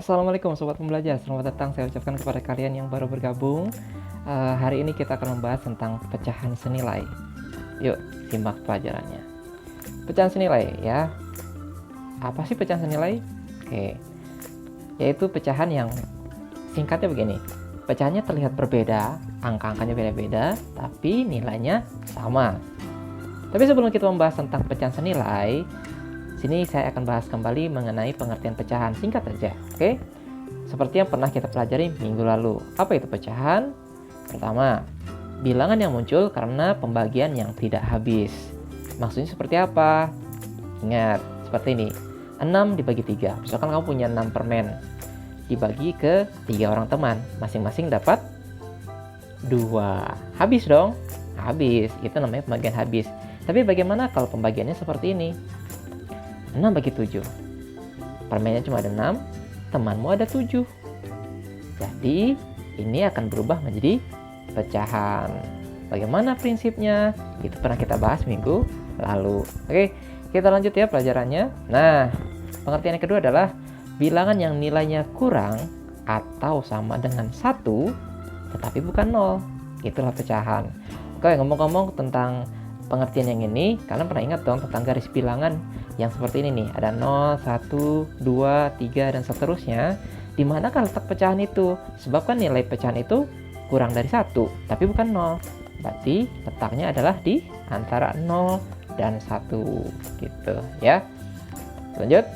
Assalamualaikum Sobat Pembelajar, selamat datang saya ucapkan kepada kalian yang baru bergabung. Hari ini kita akan membahas tentang pecahan senilai. Yuk, simak pelajarannya. Pecahan senilai ya. Apa sih pecahan senilai? Oke, yaitu pecahan yang singkatnya begini. Pecahannya terlihat berbeda, angka-angkanya beda-beda, tapi nilainya sama. Tapi sebelum kita membahas tentang pecahan senilai, sini saya akan bahas kembali mengenai pengertian pecahan, singkat saja, oke? Seperti yang pernah kita pelajari minggu lalu. Apa itu pecahan? Pertama, bilangan yang muncul karena pembagian yang tidak habis. Maksudnya seperti apa? Ingat, seperti ini. 6 dibagi 3. Misalkan kamu punya 6 permen. Dibagi ke 3 orang teman. Masing-masing dapat 2. Habis dong? Habis. Itu namanya pembagian habis. Tapi bagaimana kalau pembagiannya seperti ini? 6 bagi 7. Permennya cuma ada 6, temanmu ada 7. Jadi, ini akan berubah menjadi pecahan. Bagaimana prinsipnya? Itu pernah kita bahas minggu lalu. Oke, kita lanjut ya pelajarannya. Nah, pengertian yang kedua adalah bilangan yang nilainya kurang atau sama dengan 1, tetapi bukan 0. Itulah pecahan. Oke, ngomong-ngomong tentang pengertian yang ini, kalian pernah ingat dong tentang garis bilangan yang seperti ini nih, ada 0, 1, 2, 3, dan seterusnya. Di manakah letak pecahan itu? Sebab kan nilai pecahan itu kurang dari 1, tapi bukan 0. Berarti letaknya adalah di antara 0 dan 1 gitu ya. Lanjut.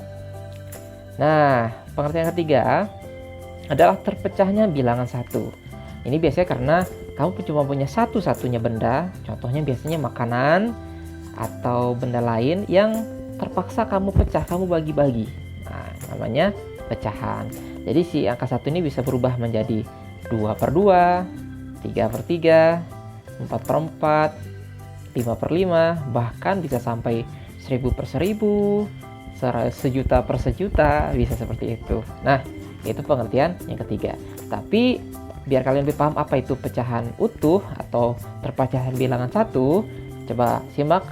Nah, pengertian ketiga adalah terpecahnya bilangan 1. Ini biasanya karena kamu cuma punya satu-satunya benda, contohnya biasanya makanan atau benda lain yang terpaksa kamu pecah, kamu bagi-bagi. Nah, namanya pecahan. Jadi si angka 1 ini bisa berubah menjadi 2/2, 3/3, 4/4, 5/5, bahkan bisa sampai 1000/1000, 1.000.000/1.000.000, bisa seperti itu. Nah, itu pengertian yang ketiga. Tapi biar kalian lebih paham apa itu pecahan utuh atau terpecahan bilangan 1, coba simak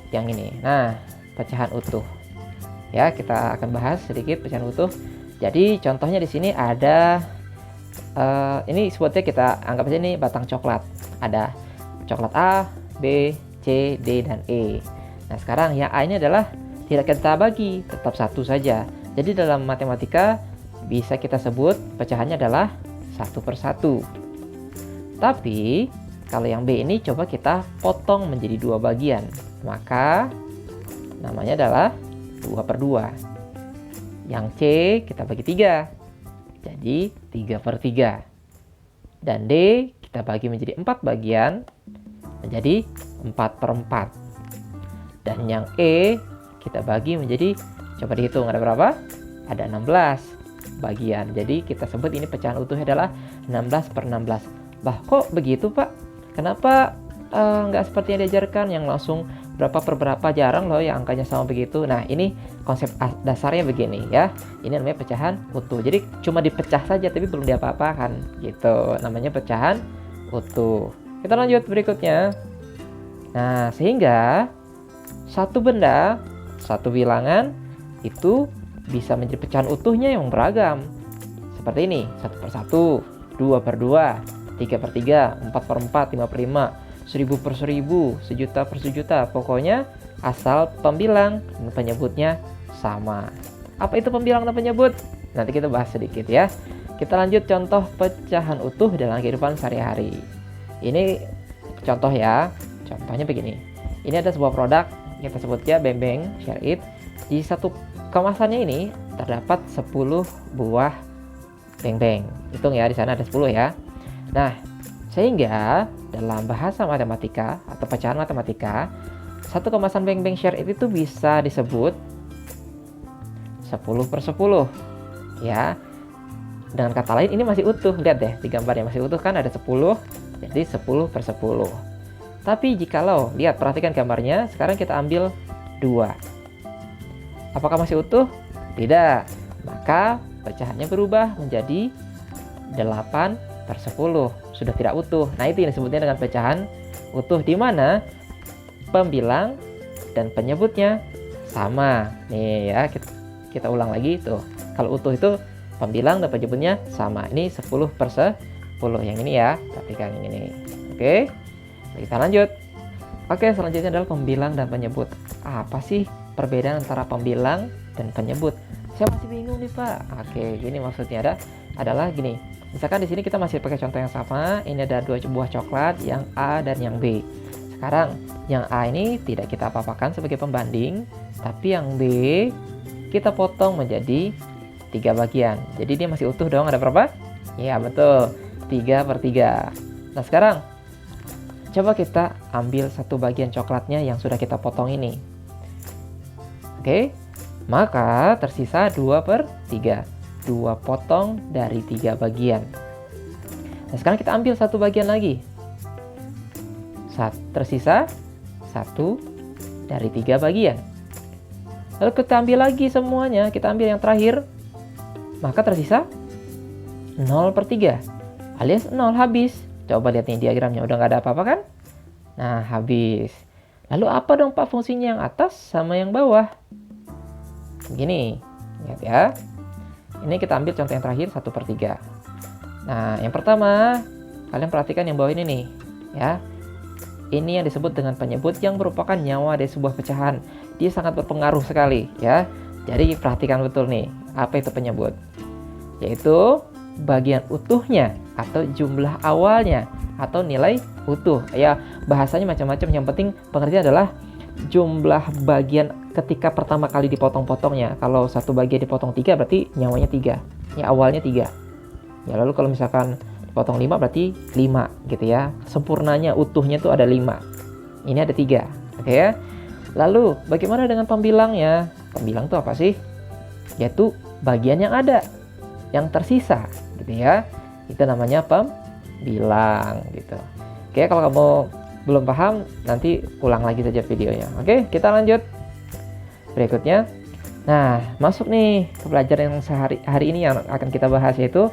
yang ini. Nah, pecahan utuh. Ya, kita akan bahas sedikit pecahan utuh. Jadi contohnya di sini ada ini sebutnya kita anggap aja ini batang coklat. Ada coklat A, B, C, D, dan E. Nah, sekarang yang A ini adalah tidak kita bagi, tetap 1 saja. Jadi dalam matematika bisa kita sebut pecahannya adalah 1/1. Tapi kalau yang B ini coba kita potong menjadi 2 bagian, maka namanya adalah 2/2. Yang C kita bagi 3, jadi 3/3. Dan D kita bagi menjadi 4 bagian, menjadi 4/4. Dan yang E kita bagi menjadi, coba dihitung ada berapa? Ada 16 bagian. Jadi kita sebut ini pecahan utuhnya adalah 16/16. Bah, kok begitu Pak? Kenapa nggak seperti yang diajarkan yang langsung berapa per berapa? Jarang loh yang angkanya sama begitu. Nah, ini konsep dasarnya begini ya. Ini namanya pecahan utuh. Jadi cuma dipecah saja tapi belum diapa-apakan gitu. Namanya pecahan utuh. Kita lanjut berikutnya. Nah, sehingga satu benda, satu bilangan itu bisa menjadi pecahan utuhnya yang beragam. Seperti ini, 1/1, 2/2, 3/3, 4/4, 5/5, 1000/1000, 1.000.000/1.000.000. Pokoknya asal pembilang dan penyebutnya sama. Apa itu pembilang dan penyebut? Nanti kita bahas sedikit ya. Kita lanjut contoh pecahan utuh dalam kehidupan sehari-hari. Ini contoh ya. Contohnya begini. Ini ada sebuah produk, kita sebutnya Beng-Beng Share It. Di satu kemasannya ini terdapat 10 buah Beng-Beng. Hitung ya, di sana ada 10 ya. Nah, sehingga dalam bahasa matematika atau pecahan matematika, satu kemasan Beng-Beng Share It itu bisa disebut 10/10. Ya. Dengan kata lain ini masih utuh. Lihat deh di gambarnya masih utuh kan, ada 10. Jadi 10/10. Tapi jikalau, lihat perhatikan gambarnya, sekarang kita ambil 2. Apakah masih utuh? Tidak. Maka pecahannya berubah menjadi 8/10. Sudah tidak utuh. Nah, itu yang disebutnya dengan pecahan utuh, di mana pembilang dan penyebutnya sama. Nih ya, kita ulang lagi tuh. Kalau utuh itu pembilang dan penyebutnya sama. Ini 10 per 10 yang ini ya, perhatikan yang ini. Oke, kita lanjut. Oke, selanjutnya adalah pembilang dan penyebut. Apa sih perbedaan antara pembilang dan penyebut? Saya masih bingung nih Pak. Oke, gini maksudnya adalah gini. Misalkan di sini kita masih pakai contoh yang sama. Ini ada 2 buah coklat, yang A dan yang B. Sekarang yang A ini tidak kita apa-apakan sebagai pembanding, tapi yang B kita potong menjadi 3 bagian. Jadi dia masih utuh dong, ada berapa? Ya betul, 3 per 3. Nah sekarang coba kita ambil satu bagian coklatnya yang sudah kita potong ini. Oke, maka tersisa 2 per 3. 2 potong dari 3 bagian. Nah sekarang kita ambil satu bagian lagi. Tersisa 1 dari 3 bagian. Lalu kita ambil lagi semuanya, kita ambil yang terakhir. Maka tersisa 0 per 3 alias 0, habis. Coba lihat nih diagramnya, udah nggak ada apa-apa kan? Nah habis. Lalu apa dong Pak fungsinya yang atas sama yang bawah? Begini, lihat ya. Ini kita ambil contoh yang terakhir 1 per 3. Nah yang pertama, kalian perhatikan yang bawah ini nih ya. Ini yang disebut dengan penyebut yang merupakan nyawa dari sebuah pecahan. Dia sangat berpengaruh sekali ya. Jadi perhatikan betul nih, apa itu penyebut? Yaitu bagian utuhnya atau jumlah awalnya atau nilai utuh. Ya, bahasanya macam-macam, yang penting pengertian adalah jumlah bagian ketika pertama kali dipotong-potongnya. Kalau satu bagian dipotong 3 berarti nyawanya 3. Ya, awalnya 3. Ya, lalu kalau misalkan dipotong 5 berarti 5 gitu ya. Sempurnanya utuhnya tuh ada 5. Ini ada 3. Oke ya. Lalu bagaimana dengan pembilangnya? Pembilang itu apa sih? Yaitu bagian yang ada, yang tersisa gitu ya. Itu namanya pembilang gitu. Oke, kalau kamu belum paham nanti ulang lagi saja videonya. Oke, kita lanjut. Berikutnya. Nah, masuk nih ke pelajaran yang hari ini yang akan kita bahas, yaitu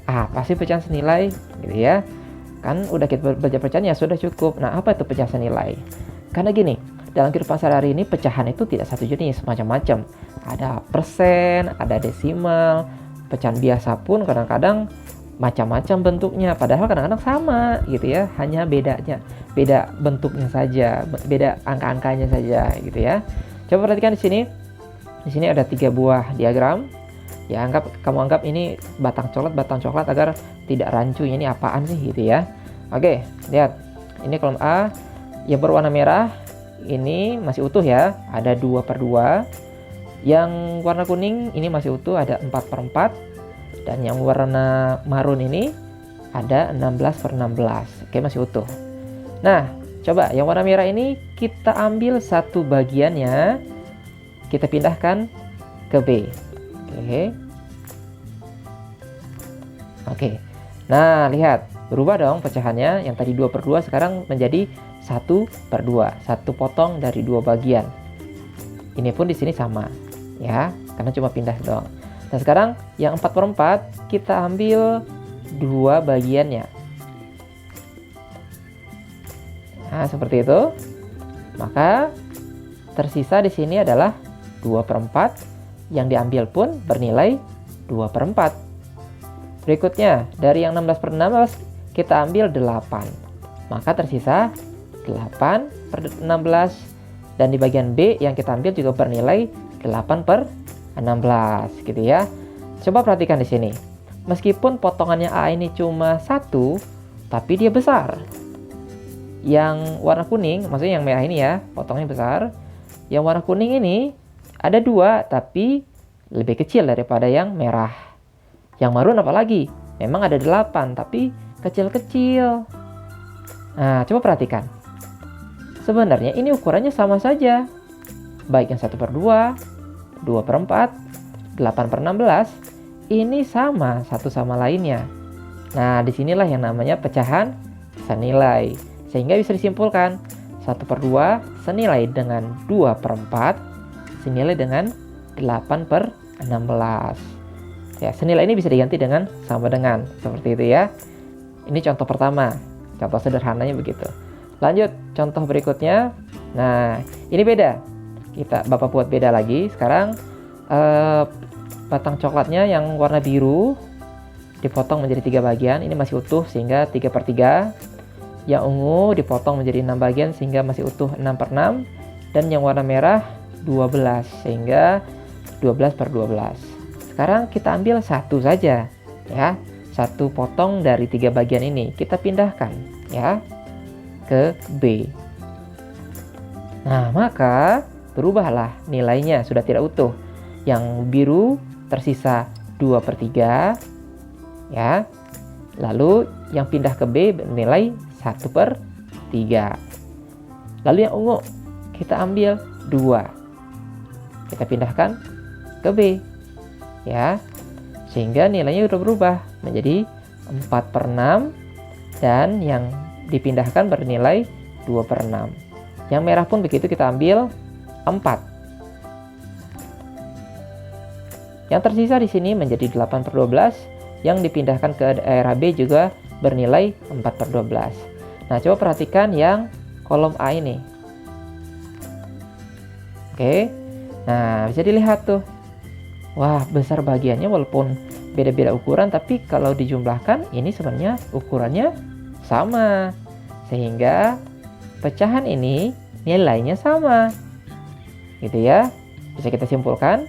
apa sih pecahan senilai gitu ya. Kan udah kita belajar pecahan ya sudah cukup. Nah, apa itu pecahan senilai? Karena gini, dalam kehidupan sehari-hari ini pecahan itu tidak satu jenis, macam-macam. Ada persen, ada desimal, pecahan biasa pun kadang-kadang macam-macam bentuknya, padahal kadang-kadang sama gitu ya, hanya beda bentuknya saja, beda angka-angkanya saja gitu ya. Coba perhatikan di sini. Di sini ada 3 buah diagram. Ya, kamu anggap ini batang coklat agar tidak rancu. Ini apaan sih gitu ya. Oke, lihat. Ini kolom A yang berwarna merah ini masih utuh ya, ada 2 per 2. Yang warna kuning ini masih utuh, ada 4 per 4. Dan yang warna marun ini ada 16 per 16. Oke, masih utuh. Nah, coba yang warna merah ini kita ambil satu bagiannya, kita pindahkan ke B. Oke. Nah, lihat, berubah dong pecahannya. Yang tadi 2 per 2 sekarang menjadi 1 per 2. 1 potong dari 2 bagian. Ini pun di sini sama ya, karena cuma pindah doang. Nah, sekarang yang 4 per 4 kita ambil 2 bagiannya. Nah, seperti itu. Maka tersisa di sini adalah 2 per 4. Yang diambil pun bernilai 2 per 4. Berikutnya, dari yang 16 per 16 kita ambil 8. Maka tersisa 8 per 16. Dan di bagian B yang kita ambil juga bernilai 8 per 16 gitu ya. Coba perhatikan di sini. Meskipun potongannya A ini cuma 1, tapi dia besar. Yang warna kuning, maksudnya yang merah ini ya, potongnya besar. Yang warna kuning ini ada 2, tapi lebih kecil daripada yang merah. Yang marun apalagi? Memang ada 8, tapi kecil-kecil. Nah, coba perhatikan. Sebenarnya ini ukurannya sama saja. Baik yang 1 per 2, 2 per 4, 8 per 16, ini sama satu sama lainnya. Nah, disinilah yang namanya pecahan senilai. Sehingga bisa disimpulkan, 1 per 2 senilai dengan 2 per 4, senilai dengan 8 per 16. Ya, senilai ini bisa diganti dengan sama dengan, seperti itu ya. Ini contoh pertama, contoh sederhananya begitu. Lanjut, contoh berikutnya. Nah, ini beda. Bapak buat beda lagi. Sekarang batang coklatnya yang warna biru dipotong menjadi 3 bagian, ini masih utuh sehingga 3/3. Yang ungu dipotong menjadi 6 bagian sehingga masih utuh 6/6. Dan yang warna merah 12 sehingga 12/12. Sekarang kita ambil satu saja ya. Satu potong dari 3 bagian ini kita pindahkan ya ke B. Nah, maka berubahlah nilainya, sudah tidak utuh. Yang biru tersisa 2/3 ya. Lalu yang pindah ke B bernilai 1/3. Lalu yang ungu kita ambil 2. Kita pindahkan ke B ya. Sehingga nilainya sudah berubah menjadi 4/6 dan yang dipindahkan bernilai 2/6. Yang merah pun begitu, kita ambil 4. Yang tersisa di sini menjadi 8/12, yang dipindahkan ke daerah B juga bernilai 4/12. Nah, coba perhatikan yang kolom A ini. Oke. Nah, bisa dilihat tuh. Wah, besar bagiannya walaupun beda-beda ukuran, tapi kalau dijumlahkan ini sebenarnya ukurannya sama. Sehingga pecahan ini nilainya sama. Gitu ya. Bisa kita simpulkan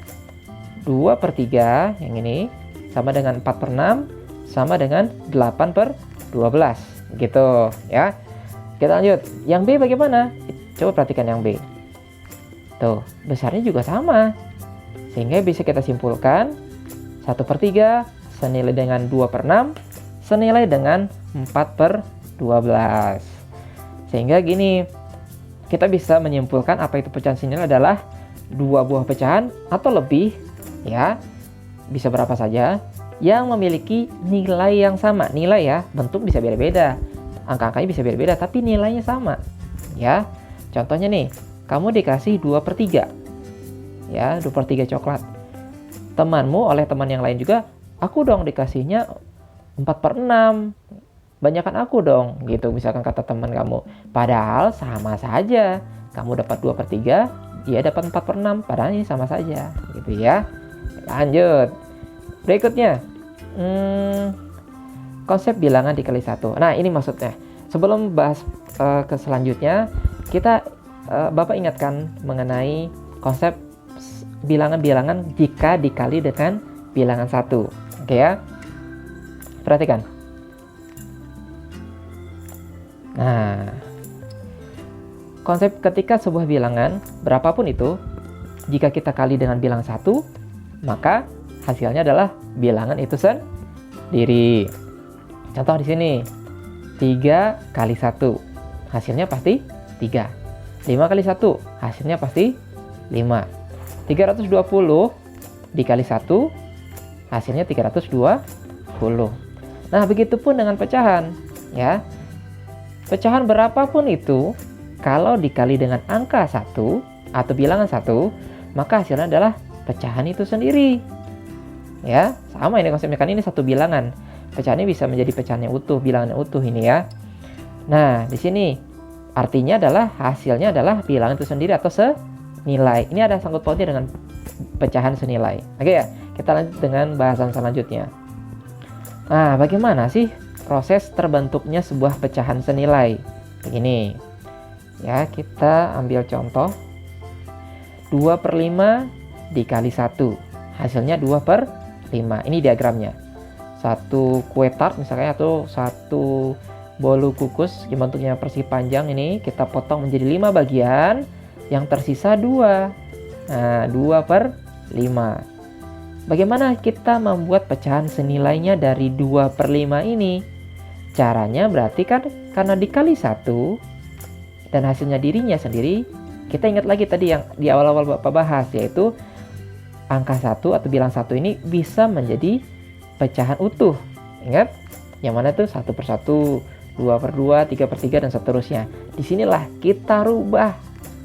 2/3 yang ini sama dengan 4/6 sama dengan 8/12. Gitu ya. Kita lanjut. Yang B bagaimana? Coba perhatikan yang B. Tuh, besarnya juga sama. Sehingga bisa kita simpulkan 1/3 senilai dengan 2/6 senilai dengan 4/12. Sehingga gini, kita bisa menyimpulkan apa itu pecahan senilai adalah 2 buah pecahan atau lebih ya, bisa berapa saja yang memiliki nilai yang sama. Nilai ya, bentuk bisa beda-beda, angka-angkanya bisa beda-beda, tapi nilainya sama ya. Contohnya nih, kamu dikasih 2/3 ya, 2/3 coklat. Temanmu oleh teman yang lain juga, aku dong dikasihnya 4/6, banyakan aku dong, gitu misalkan kata teman kamu. Padahal sama saja, kamu dapat 2/3, dia dapat 4/6, padahal ini sama saja, gitu ya. Lanjut, berikutnya konsep bilangan dikali 1. Nah, ini maksudnya sebelum bahas ke selanjutnya, kita Bapak ingatkan mengenai konsep bilangan-bilangan jika dikali dengan bilangan 1. Oke ya. Perhatikan. Nah, konsep ketika sebuah bilangan berapapun itu, jika kita kali dengan bilangan 1, maka hasilnya adalah bilangan itu sendiri. Contoh di sini, 3 kali 1, hasilnya pasti 3. 5 kali 1, hasilnya pasti 5. 320 dikali 1, hasilnya 320. Nah, begitupun dengan pecahan ya. Pecahan berapapun itu, kalau dikali dengan angka 1 atau bilangan 1, maka hasilnya adalah pecahan itu sendiri. Ya, sama ini konsepnya, kan ini satu bilangan. Pecahannya bisa menjadi pecahan yang utuh, bilangan yang utuh ini ya. Nah, di sini artinya adalah hasilnya adalah bilangan itu sendiri atau senilai. Ini ada sangkut pautnya dengan pecahan senilai. Oke ya, kita lanjut dengan bahasan selanjutnya. Nah, bagaimana sih proses terbentuknya sebuah pecahan senilai? Begini. Ya, kita ambil contoh 2/5 dikali 1, hasilnya 2/5. Ini diagramnya. Satu kue tart misalnya, atau satu bolu kukus yang bentuknya persegi panjang ini kita potong menjadi 5 bagian, yang tersisa 2. Nah, 2/5. Bagaimana kita membuat pecahan senilainya dari 2/5 ini? Caranya berarti kan karena dikali 1 dan hasilnya dirinya sendiri, kita ingat lagi tadi yang di awal-awal Bapak bahas, yaitu angka 1 atau bilangan 1 ini bisa menjadi pecahan utuh. Ingat? Yang mana tuh 1/1, 2/2, 3/3 dan seterusnya. Disinilah kita rubah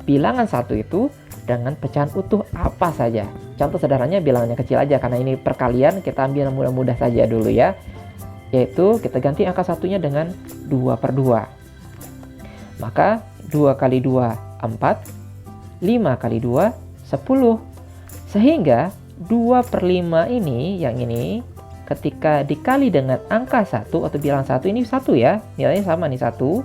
bilangan 1 itu dengan pecahan utuh apa saja. Contoh sederhananya bilangannya kecil aja, karena ini perkalian kita ambil yang mudah-mudah saja dulu ya. Yaitu kita ganti angka satunya dengan 2/2. Maka 2 kali 2 4, 5 kali 2 10. Sehingga 2/5 ini, yang ini, ketika dikali dengan angka 1 atau bilangan 1, ini 1 ya, nilainya sama nih 1,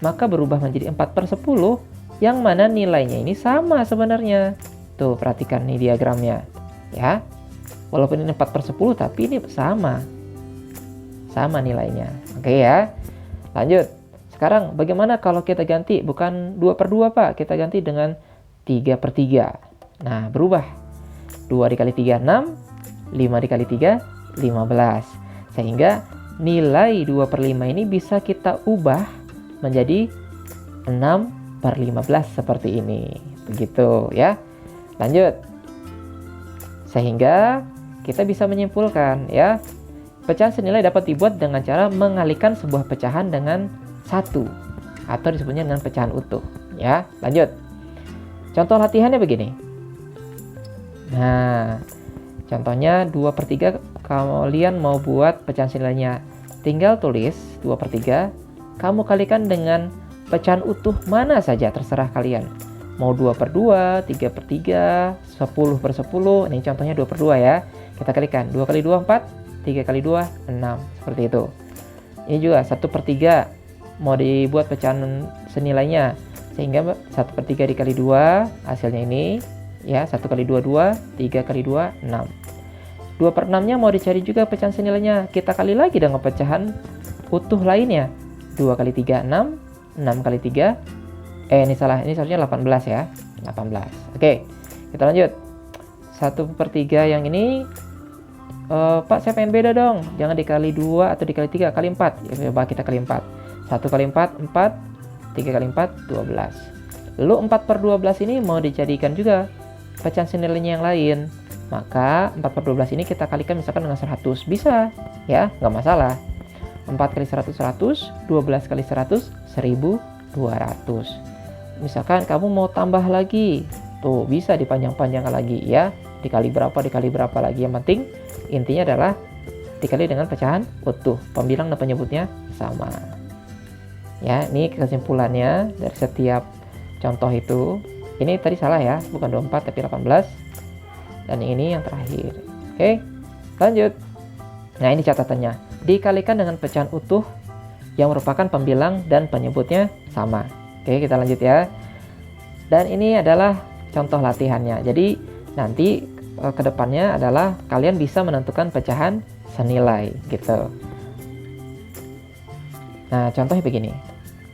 maka berubah menjadi 4/10, yang mana nilainya ini sama sebenarnya. Tuh, perhatikan nih diagramnya, ya. Walaupun ini 4/10, tapi ini sama nilainya. Oke ya, lanjut. Sekarang bagaimana kalau kita ganti, bukan 2/2 Pak, kita ganti dengan 3/3. Nah, berubah. 2 dikali 3, 6. 5 dikali 3, 15. Sehingga nilai 2/5 ini bisa kita ubah menjadi 6/15 seperti ini. Begitu ya. Lanjut. Sehingga kita bisa menyimpulkan ya, pecahan senilai dapat dibuat dengan cara mengalihkan sebuah pecahan dengan 1 atau disebutnya dengan pecahan utuh ya. Lanjut. Contoh latihannya begini. Nah, contohnya 2/3 kalian mau buat pecahan senilainya. Tinggal tulis 2/3, kamu kalikan dengan pecahan utuh mana saja, terserah kalian. Mau 2/2, 3/3, 10/10. Ini contohnya 2/2 ya. Kita kalikan 2 kali 2 4, 3 kali 2 6, seperti itu. Ini juga 1/3 mau dibuat pecahan senilainya, sehingga 1/3 dikali 2 hasilnya ini ya, 1 kali 2 2, 3 kali 2 6. 2/6 nya mau dicari juga pecahan senilainya, kita kali lagi dengan pecahan utuh lainnya. 2 kali 3 6, 6 kali 3 ini salah, ini seharusnya 18 ya, 18. Oke, kita lanjut. 1/3 yang ini, Pak saya pengen beda dong, jangan dikali 2 atau dikali 3, kali 4. Ya, coba kita kali 4. 1 kali 4, 4. 3 kali 4, 12. Lalu 4/12 ini mau dijadikan juga pecahan senilainya yang lain. Maka 4/12 ini kita kalikan misalkan dengan 100. Bisa ya, nggak masalah. 4 kali 100, 100. 12 kali 100, 1200. Misalkan kamu mau tambah lagi, tuh bisa dipanjang-panjangkan lagi ya. Dikali berapa lagi. Yang penting intinya adalah dikali dengan pecahan utuh. Pembilang dan penyebutnya sama. Ya, ini kesimpulannya dari setiap contoh itu. Ini tadi salah ya, bukan 24 tapi 18. Dan ini yang terakhir. Oke, lanjut. Nah, ini catatannya. Dikalikan dengan pecahan utuh yang merupakan pembilang dan penyebutnya sama. Oke, kita lanjut ya. Dan ini adalah contoh latihannya. Jadi nanti kedepannya adalah kalian bisa menentukan pecahan senilai gitu. Nah, contohnya begini.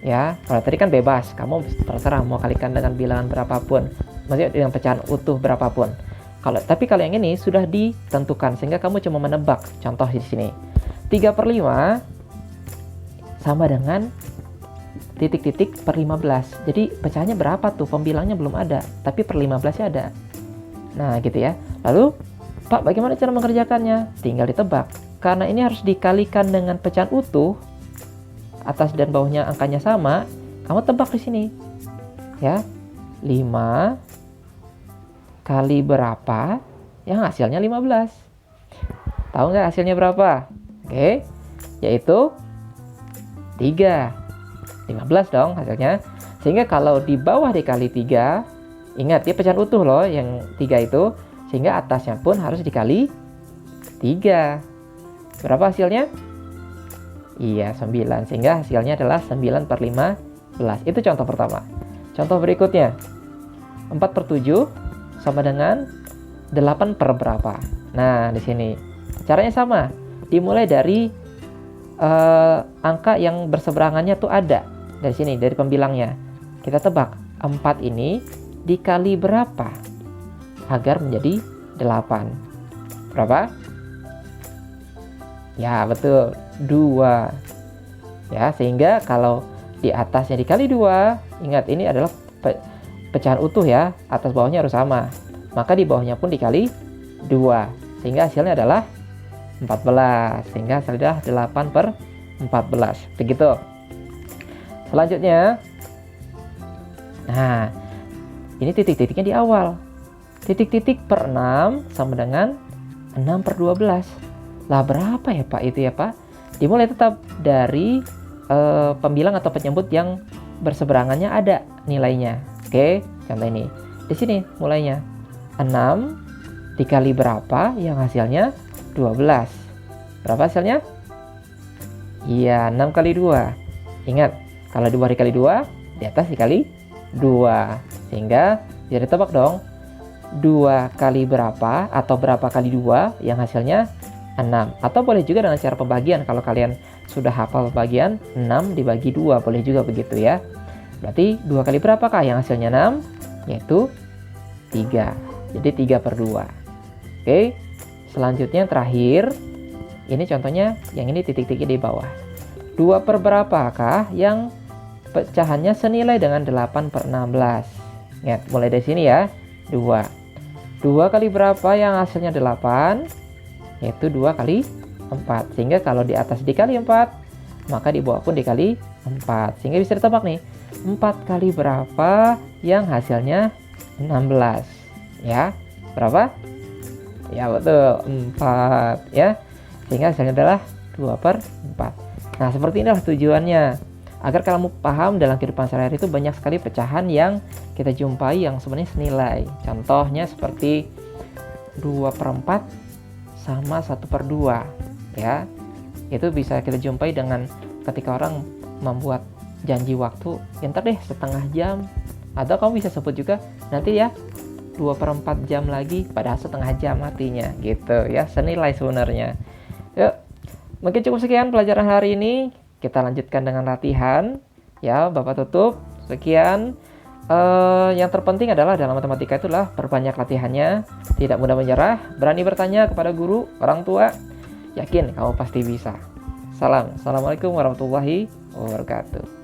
Ya, kalau tadi kan bebas, kamu terserah mau kalikan dengan bilangan berapapun, maksudnya dengan pecahan utuh berapapun. Tapi kalau yang ini sudah ditentukan sehingga kamu cuma menebak. Contoh di sini. 3/5 sama dengan titik-titik per 15. Jadi pecahannya berapa tuh? Pembilangnya belum ada, tapi per 15-nya ada. Nah, gitu ya. Lalu, Pak, bagaimana cara mengerjakannya? Tinggal ditebak. Karena ini harus dikalikan dengan pecahan utuh, atas dan bawahnya angkanya sama, kamu tebak di sini. Ya. 5 kali berapa yang hasilnya 15. Tahu nggak hasilnya berapa? Oke, yaitu 3. 15 dong hasilnya. Sehingga kalau di bawah dikali 3, ingat dia pecahan utuh loh yang 3 itu, sehingga atasnya pun harus dikali 3. Berapa hasilnya? Iya, 9. Sehingga hasilnya adalah 9/15. Itu contoh pertama. Contoh berikutnya. 4/7 sama dengan 8 per berapa. Nah, di sini caranya sama. Dimulai dari angka yang berseberangannya tuh ada. Dari sini, dari pembilangnya. Kita tebak. 4 ini dikali berapa agar menjadi 8. Berapa? Ya, betul. 2. Ya, sehingga kalau di atasnya dikali 2, ingat ini adalah pecahan utuh ya, atas bawahnya harus sama. Maka di bawahnya pun dikali 2, sehingga hasilnya adalah 14. Sehingga hasilnya adalah 8/14. Begitu. Selanjutnya, nah, ini titik-titiknya di awal. Titik-titik per 6 sama dengan 6/12. Lah berapa ya Pak itu ya Pak? Dimulai tetap dari pembilang atau penyebut yang berseberangannya ada nilainya. Oke, contoh ini. Di sini mulainya 6 dikali berapa yang hasilnya 12. Berapa hasilnya? Iya, 6 kali 2. Ingat, kalau di bawah dikali 2, di atas dikali 2. Sehingga bisa ditebak dong. 2 kali berapa atau berapa kali 2 yang hasilnya 6. Atau boleh juga dengan cara pembagian. Kalau kalian sudah hafal pembagian, 6 dibagi 2. Boleh juga begitu ya. Berarti 2 kali berapakah yang hasilnya 6? Yaitu 3. Jadi 3/2. Oke, selanjutnya terakhir. Ini contohnya, yang ini titik-titik di bawah. 2 per berapakah yang pecahannya senilai dengan 8/16? Ingat, mulai dari sini ya. 2. 2 kali berapa yang hasilnya 8? Yaitu 2 kali 4. Sehingga kalau di atas dikali 4, maka di bawah pun dikali 4. Sehingga bisa ditebak nih. 4 kali berapa yang hasilnya 16? Ya, berapa? Ya betul, 4 ya. Sehingga hasilnya adalah 2/4. Nah, seperti inilah tujuannya. Agar kamu paham dalam kehidupan sehari-hari itu banyak sekali pecahan yang kita jumpai yang sebenarnya senilai. Contohnya seperti 2/4 sama 1/2 ya. Itu bisa kita jumpai dengan ketika orang membuat janji waktu, ntar deh setengah jam. Atau kamu bisa sebut juga nanti ya 2/4 jam lagi, padahal setengah jam matinya gitu ya, senilai sebenarnya. Yuk, mungkin cukup sekian pelajaran hari ini. Kita lanjutkan dengan latihan ya. Bapak tutup. Sekian. Yang terpenting adalah dalam matematika itulah perbanyak latihannya, tidak mudah menyerah, berani bertanya kepada guru, orang tua. Yakin kamu pasti bisa. Assalamualaikum warahmatullahi wabarakatuh.